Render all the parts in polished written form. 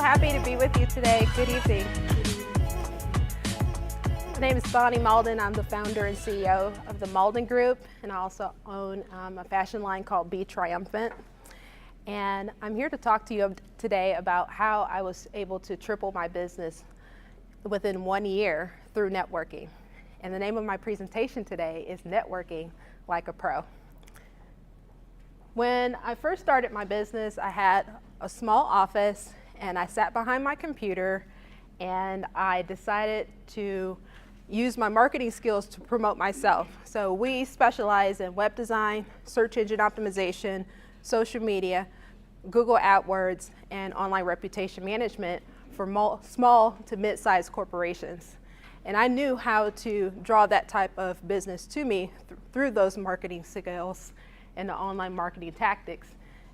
happy to be with you today. Good evening. My name is Bonnie Mauldin. I'm the founder and CEO of the Mauldin Group, and I also own a fashion line called Be Triumphant. And I'm here to talk to you today about how I was able to triple my business within 1 year through networking. And the name of my presentation today is Networking Like a Pro. When I first started my business, I had a small office and I sat behind my computer and I decided to use my marketing skills to promote myself. So we specialize in web design, search engine optimization, social media, Google AdWords, and online reputation management for small to mid-sized corporations. And I knew how to draw that type of business to me through those marketing skills and the online marketing tactics.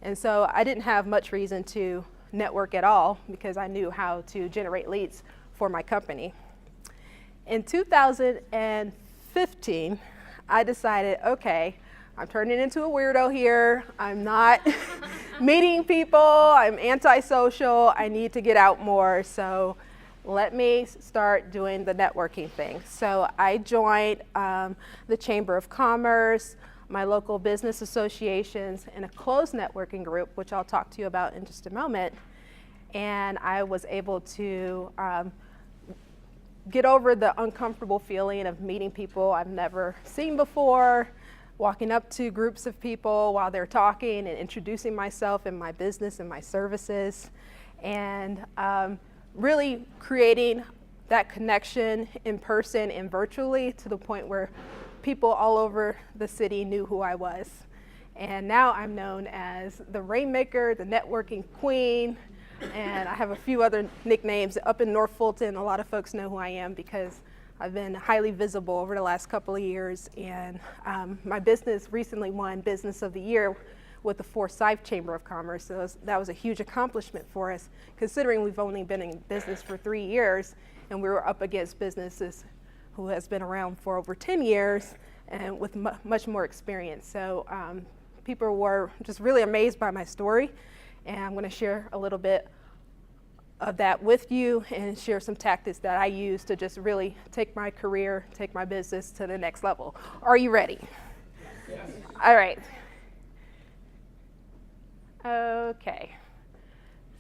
And so I didn't have much reason to network at all because I knew how to generate leads for my company. In 2015, I decided, okay, I'm turning into a weirdo here. I'm not meeting people. I'm antisocial. I need to get out more. So let me start doing the networking thing. So I joined the Chamber of Commerce, my local business associations, and a closed networking group, which I'll talk to you about in just a moment. And I was able to get over the uncomfortable feeling of meeting people I've never seen before, walking up to groups of people while they're talking and introducing myself and my business and my services, and really creating that connection in person and virtually to the point where people all over the city knew who I was. And now I'm known as the Rainmaker, the networking queen, and I have a few other nicknames. Up in North Fulton, a lot of folks know who I am because I've been highly visible over the last couple of years, and my business recently won Business of the Year with the Forsyth Chamber of Commerce. So that was a huge accomplishment for us, considering we've only been in business for 3 years, and we were up against businesses who has been around for over 10 years and with much more experience. So people were just really amazed by my story, and I'm going to share a little bit of that with you and share some tactics that I use to just really take my career, take my business to the next level. Are you ready? Yes. All right. Okay.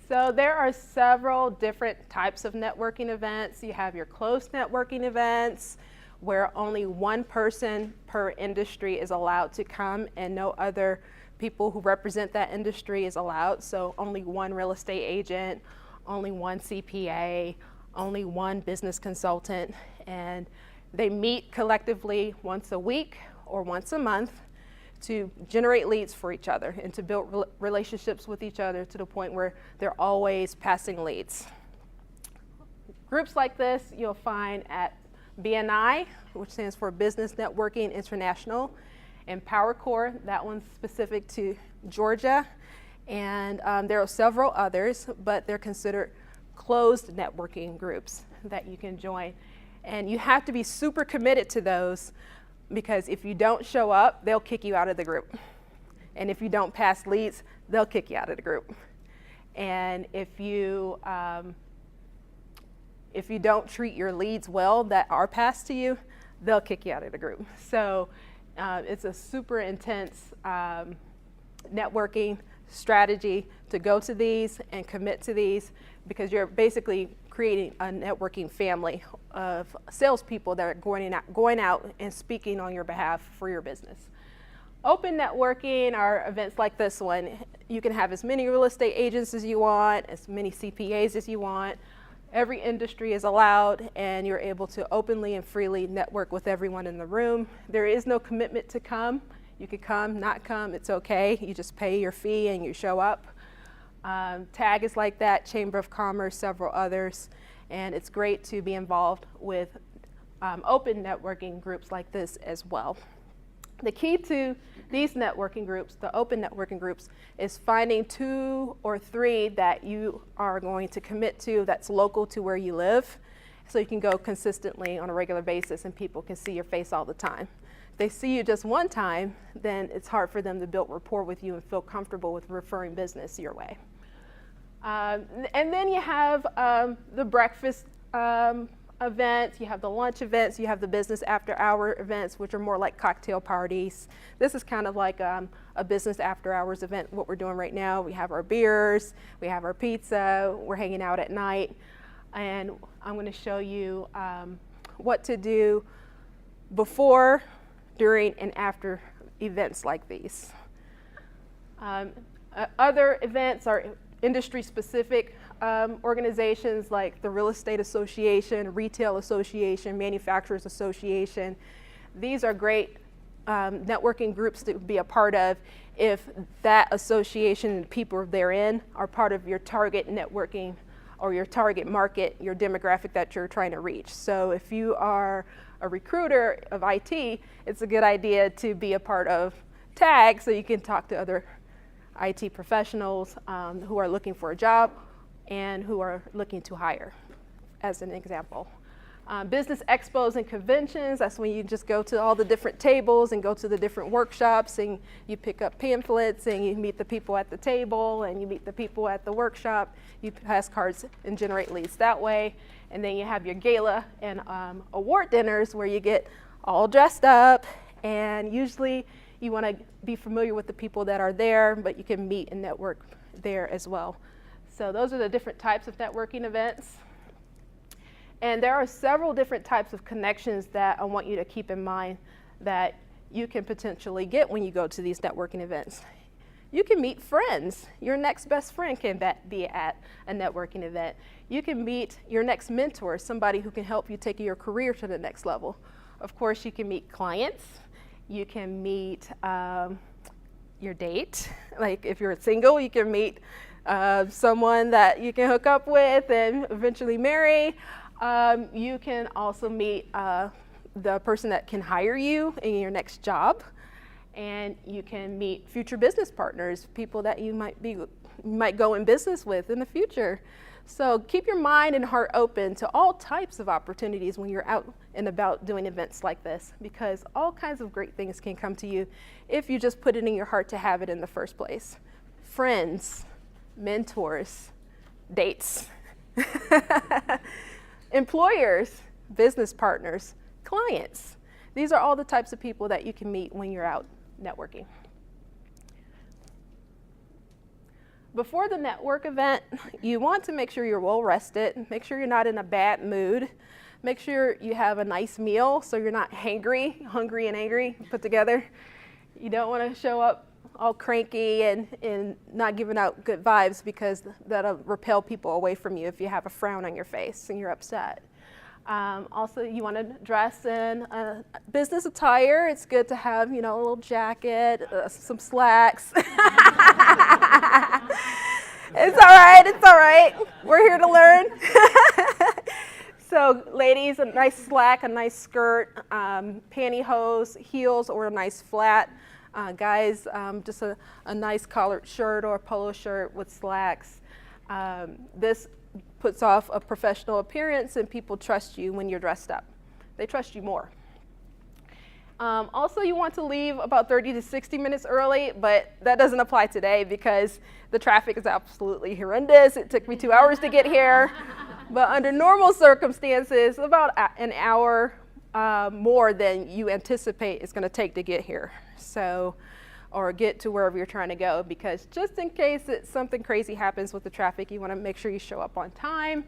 So there are several different types of networking events. You have your closed networking events where only one person per industry is allowed to come and no other people who represent that industry is allowed. So only one real estate agent, only one CPA, only one business consultant, and they meet collectively once a week or once a month to generate leads for each other and to build relationships with each other to the point where they're always passing leads. Groups like this you'll find at BNI, which stands for Business Networking International, and PowerCore, that one's specific to Georgia. And there are several others, but they're considered closed networking groups that you can join. And you have to be super committed to those, because if you don't show up, they'll kick you out of the group. And if you don't pass leads, they'll kick you out of the group. And if you don't treat your leads well that are passed to you, they'll kick you out of the group. So it's a super intense networking strategy to go to these and commit to these, because you're basically creating a networking family of salespeople that are going out and speaking on your behalf for your business. Open networking are events like this one. You can have as many real estate agents as you want, as many CPAs as you want. Every industry is allowed, and you're able to openly and freely network with everyone in the room. There is no commitment to come. You could come, not come, it's okay. You just pay your fee and you show up. TAG is like that, Chamber of Commerce, several others, and it's great to be involved with open networking groups like this as well. The key to these networking groups, the open networking groups, is finding 2 or 3 that you are going to commit to that's local to where you live, so you can go consistently on a regular basis and people can see your face all the time. If they see you just one time, then it's hard for them to build rapport with you and feel comfortable with referring business your way. And then you have the breakfast events, you have the lunch events, you have the business after hour events, which are more like cocktail parties. This is kind of like a business after hours event, what we're doing right now. We have our beers, we have our pizza, we're hanging out at night. And I'm going to show you what to do before, during, and after events like these. Other events are industry-specific organizations like the Real Estate Association, Retail Association, Manufacturers Association. These are great networking groups to be a part of if that association and people therein are part of your target networking or your target market, your demographic that you're trying to reach. So if you are a recruiter of IT, it's a good idea to be a part of TAG so you can talk to other IT professionals who are looking for a job and who are looking to hire, as an example. Business expos and conventions, that's when you just go to all the different tables and go to the different workshops and you pick up pamphlets and you meet the people at the table and you meet the people at the workshop. You pass cards and generate leads that way. And then you have your gala and award dinners where you get all dressed up, and usually you want to be familiar with the people that are there, but you can meet and network there as well. So those are the different types of networking events. And there are several different types of connections that I want you to keep in mind that you can potentially get when you go to these networking events. You can meet friends. Your next best friend can be at a networking event. You can meet your next mentor, somebody who can help you take your career to the next level. Of course, you can meet clients. You can meet your date. Like if you're single, you can meet someone that you can hook up with and eventually marry. You can also meet the person that can hire you in your next job. And you can meet future business partners, people that you might go in business with in the future. So keep your mind and heart open to all types of opportunities when you're out and about doing events like this, because all kinds of great things can come to you if you just put it in your heart to have it in the first place. Friends, mentors, dates, employers, business partners, clients. These are all the types of people that you can meet when you're out networking. Before the network event, you want to make sure you're well rested, make sure you're not in a bad mood, make sure you have a nice meal so you're not hungry and angry put together. You don't want to show up all cranky and not giving out good vibes, because that'll repel people away from you if you have a frown on your face and you're upset. Also, you want to dress in business attire. It's good to have, a little jacket, some slacks. It's all right. We're here to learn. So ladies, a nice slack, a nice skirt, pantyhose, heels, or a nice flat. Guys, just a nice collared shirt or a polo shirt with slacks. This puts off a professional appearance, and people trust you when you're dressed up. They trust you more. Also, you want to leave about 30 to 60 minutes early, but that doesn't apply today because the traffic is absolutely horrendous. It took me 2 hours to get here. But under normal circumstances, about an hour more than you anticipate it's going to take to get here. So, or get to wherever you're trying to go, because just in case something crazy happens with the traffic, you want to make sure you show up on time.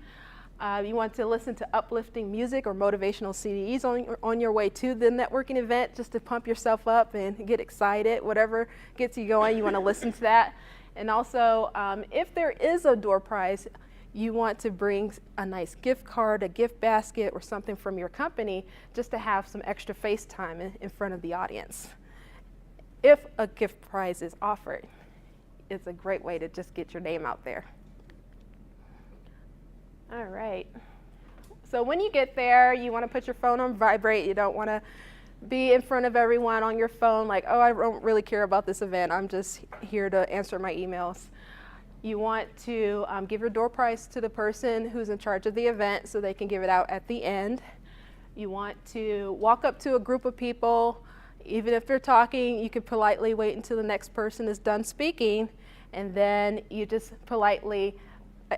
You want to listen to uplifting music or motivational CDs on your way to the networking event, just to pump yourself up and get excited. Whatever gets you going, you want to listen to that. And also, if there is a door prize, you want to bring a nice gift card, a gift basket, or something from your company, just to have some extra face time in front of the audience. If a gift prize is offered, it's a great way to just get your name out there. All right. So when you get there, you want to put your phone on vibrate. You don't want to be in front of everyone on your phone like, oh, I don't really care about this event. I'm just here to answer my emails. You want to give your door prize to the person who's in charge of the event so they can give it out at the end. You want to walk up to a group of people. Even if they're talking, you can politely wait until the next person is done speaking, and then you just politely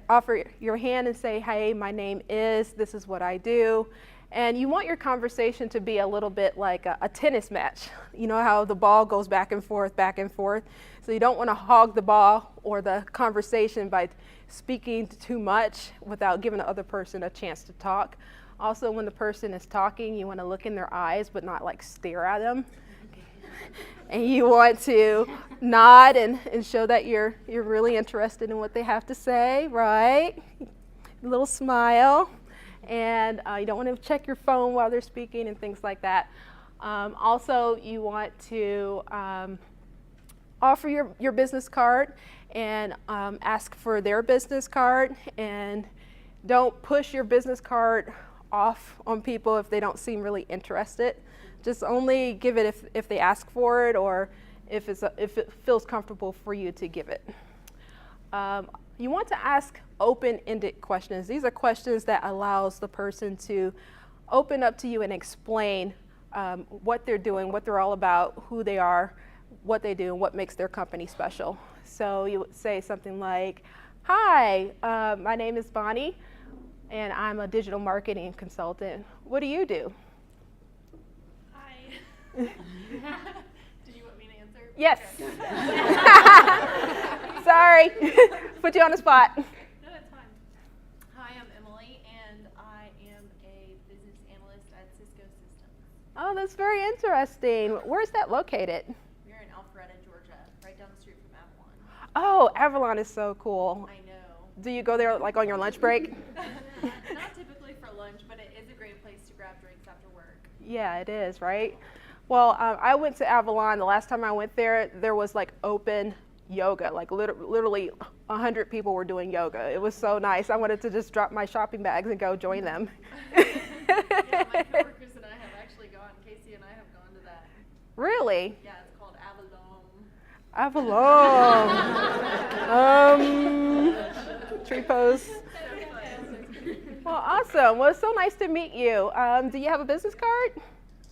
offer your hand and say, hey, my name is, this is what I do. And you want your conversation to be a little bit like a tennis match. You know how the ball goes back and forth, back and forth. So you don't want to hog the ball or the conversation by speaking too much without giving the other person a chance to talk. Also, when the person is talking, you want to look in their eyes but not like stare at them. And you want to nod and show that you're really interested in what they have to say, right? A little smile. And you don't want to check your phone while they're speaking and things like that. Also, you want to offer your business card and ask for their business card. And don't push your business card off on people if they don't seem really interested. Just only give it if they ask for it or if it feels comfortable for you to give it. You want to ask open-ended questions. These are questions that allows the person to open up to you and explain what they're doing, what they're all about, who they are, what they do, and what makes their company special. So you would say something like, hi, my name is Bonnie, and I'm a digital marketing consultant. What do you do? Hi. Did you want me to answer? Yes. Okay. Sorry, put you on the spot. No, that's fine. Hi, I'm Emily, and I am a business analyst at Cisco Systems. Oh, that's very interesting. Where's that located? We're in Alpharetta, Georgia, right down the street from Avalon. Oh, Avalon is so cool. I know. Do you go there like on your lunch break? Not typically for lunch, but it is a great place to grab drinks after work. Yeah, it is, right? Well, I went to Avalon. The last time I went there was like open yoga, like literally 100 people were doing yoga. It was so nice. I wanted to just drop my shopping bags and go join them. Yeah, my coworkers and I have actually gone. Casey and I have gone to that. Really? Yeah, it's called Avalon. Avalon. Tree pose. Well, awesome. Well, it's so nice to meet you. Do you have a business card?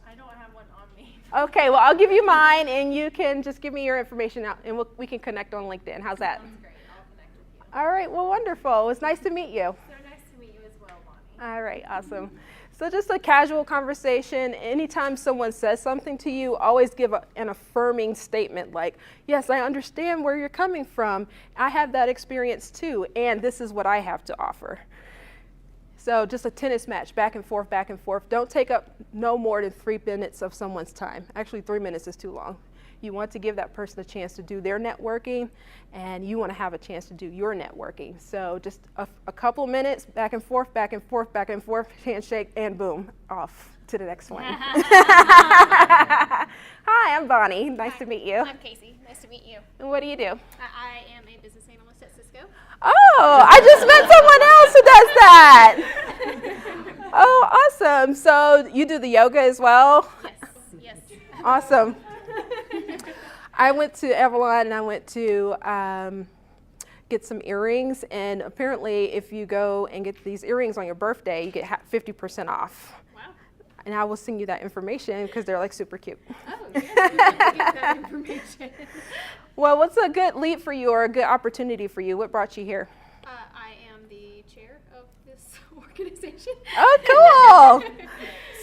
I don't have one on me. Okay, well, I'll give you mine, and you can just give me your information out, and we can connect on LinkedIn. How's that? Sounds great. I'll connect with you. All right, well, wonderful. It was nice to meet you. So nice to meet you as well, Bonnie. All right, awesome. So just a casual conversation. Anytime someone says something to you, always give an affirming statement like, yes, I understand where you're coming from. I have that experience too, and this is what I have to offer. So just a tennis match, back and forth, back and forth. Don't take up no more than 3 minutes of someone's time. Actually, 3 minutes is too long. You want to give that person a chance to do their networking, and you want to have a chance to do your networking. So just a couple minutes, back and forth, back and forth, back and forth, handshake, and boom, off to the next one. Hi, I'm Bonnie. Nice to meet you. I'm Casey. Nice to meet you. And what do you do? I am a business analyst at Cisco. Oh, I just met someone else who does that. Oh, awesome. So you do the yoga as well? Yes. Awesome. I went to Avalon and I went to get some earrings, and apparently if you go and get these earrings on your birthday, you get 50% off. Wow. And I will send you that information because they're like super cute. Oh, yes. Get that information. Well, what's a good lead for you or a good opportunity for you? What brought you here? I am the chair of this organization. Oh, cool.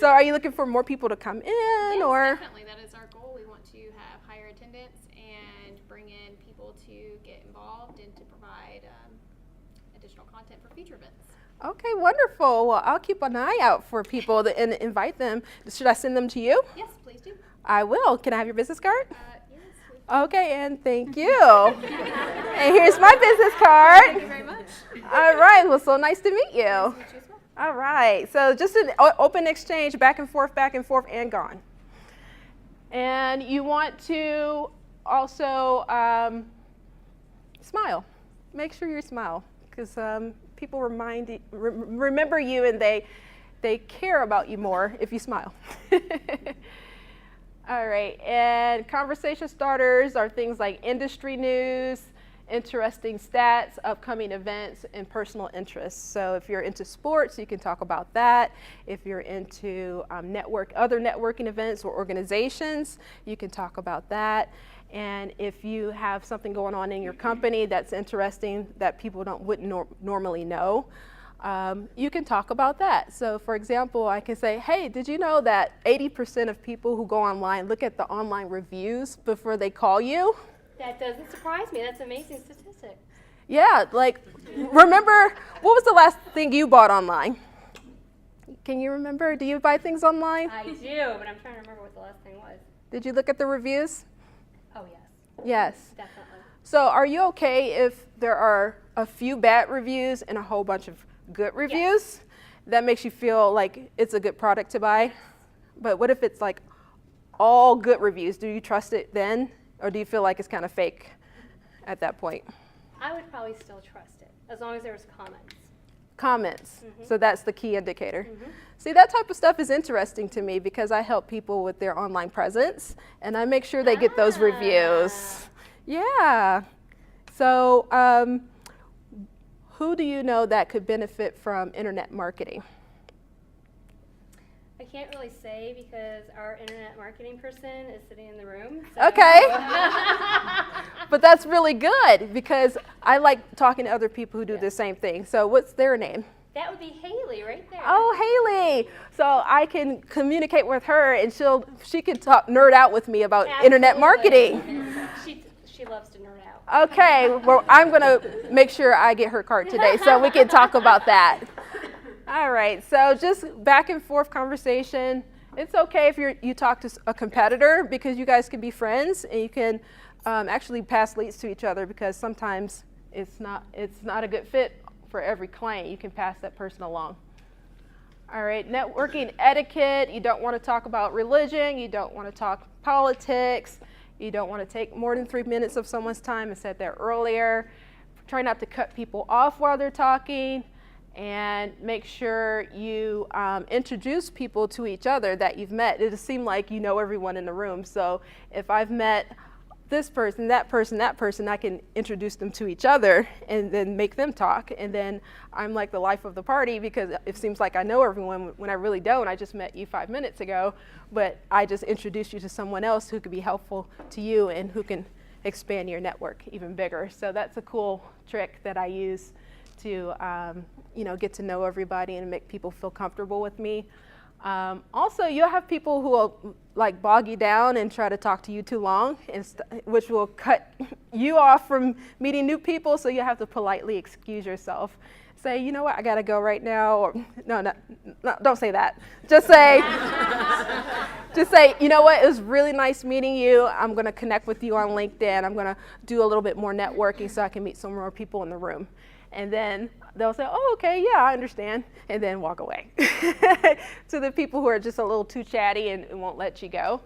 So are you looking for more people to come in? Yes, or? definitely. That is our goal. We want to have higher attendance and bring in people to get involved and to provide additional content for future events. Okay, wonderful. Well, I'll keep an eye out for people and invite them. Should I send them to you? Yes, please do. I will. Can I have your business card? Yes. Okay, and thank you. And here's my business card. Thank you very much. All right, well, so nice to meet you. Nice to meet you as well. All right, so just an open exchange, back and forth, and gone. And you want to also smile. Make sure you smile, because people remember you, and they care about you more if you smile. All right, and conversation starters are things like industry news, interesting stats, upcoming events, and personal interests. So if you're into sports, you can talk about that. If you're into other networking events or organizations, you can talk about that. And if you have something going on in your company that's interesting that people wouldn't normally know, you can talk about that. So for example, I can say, hey, did you know that 80% of people who go online look at the online reviews before they call you? That doesn't surprise me. That's an amazing statistic. Yeah, like, remember, what was the last thing you bought online? Can you remember? Do you buy things online? I do, but I'm trying to remember what the last thing was. Did you look at the reviews? Oh, yes. Yes. Definitely. So are you okay if there are a few bad reviews and a whole bunch of good reviews? Yes. That makes you feel like it's a good product to buy? But what if it's like all good reviews? Do you trust it then? Or do you feel like it's kind of fake at that point? I would probably still trust it, as long as there was comments. Comments. Mhm. So that's the key indicator. Mhm. See, that type of stuff is interesting to me because I help people with their online presence and I make sure they get those reviews. Yeah. So who do you know that could benefit from internet marketing? I can't really say because our internet marketing person is sitting in the room. So. Okay. But that's really good because I like talking to other people who do the same thing. So what's their name? That would be Haley right there. Oh, Haley. So I can communicate with her and she can nerd out with me about internet marketing. She loves to nerd out. Okay, well, I'm going to make sure I get her card today so we can talk about that. All right, so just back and forth conversation. It's okay if you talk to a competitor because you guys can be friends and you can actually pass leads to each other because sometimes it's not a good fit for every client. You can pass that person along. All right, networking etiquette. You don't want to talk about religion. You don't want to talk politics. You don't want to take more than 3 minutes of someone's time. I said that earlier. Try not to cut people off while they're talking. And make sure you introduce people to each other that you've met. It'll seem like you know everyone in the room. So if I've met this person, that person, I can introduce them to each other and then make them talk. And then I'm like the life of the party because it seems like I know everyone when I really don't. I just met you 5 minutes ago, but I just introduced you to someone else who could be helpful to you and who can expand your network even bigger. So that's a cool trick that I use to get to know everybody and make people feel comfortable with me. Also, you'll have people who will like bog you down and try to talk to you too long, which will cut you off from meeting new people, so you have to politely excuse yourself. Say, you know what, I gotta go right now, or no, don't say that. Just say, you know what, it was really nice meeting you. I'm gonna connect with you on LinkedIn. I'm gonna do a little bit more networking so I can meet some more people in the room. And then they'll say, oh, okay, yeah, I understand, and then walk away. To the people who are just a little too chatty and won't let you go.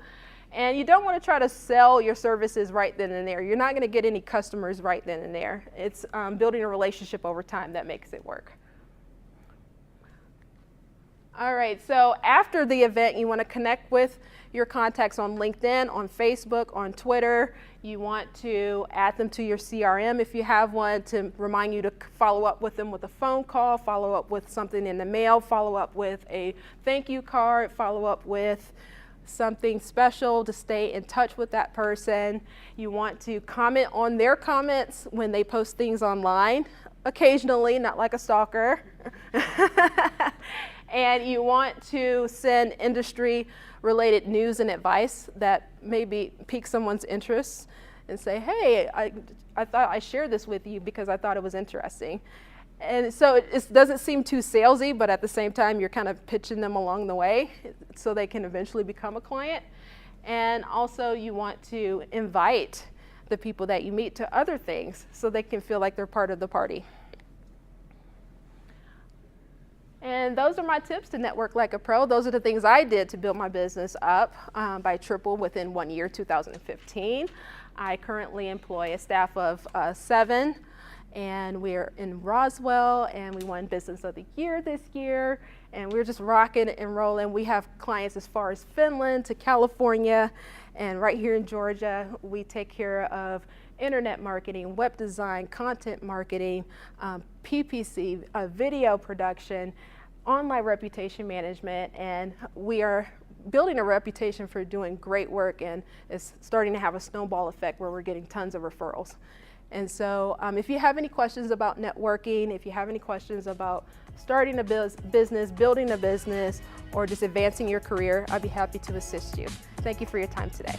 And you don't want to try to sell your services right then and there. You're not going to get any customers right then and there. It's building a relationship over time that makes it work. All right, so after the event, you want to connect with your contacts on LinkedIn, on Facebook, on Twitter. You want to add them to your CRM if you have one to remind you to follow up with them with a phone call, follow up with something in the mail, follow up with a thank you card, follow up with something special to stay in touch with that person. You want to comment on their comments when they post things online, occasionally, not like a stalker. And you want to send industry-related news and advice that maybe pique someone's interest and say, hey, I thought I shared this with you because I thought it was interesting. And so it doesn't seem too salesy, but at the same time, you're kind of pitching them along the way so they can eventually become a client. And also, you want to invite the people that you meet to other things so they can feel like they're part of the party. And those are my tips to network like a pro. Those are the things I did to build my business up by triple within 1 year, 2015. I currently employ a staff of 7, and we're in Roswell, and we won Business of the Year this year, and we're just rocking and rolling. We have clients as far as Finland to California, and right here in Georgia, we take care of internet marketing, web design, content marketing, PPC, video production, online reputation management, and we are building a reputation for doing great work, and it's starting to have a snowball effect where we're getting tons of referrals. And so if you have any questions about networking, if you have any questions about starting a business, building a business, or just advancing your career, I'd be happy to assist you. Thank you for your time today.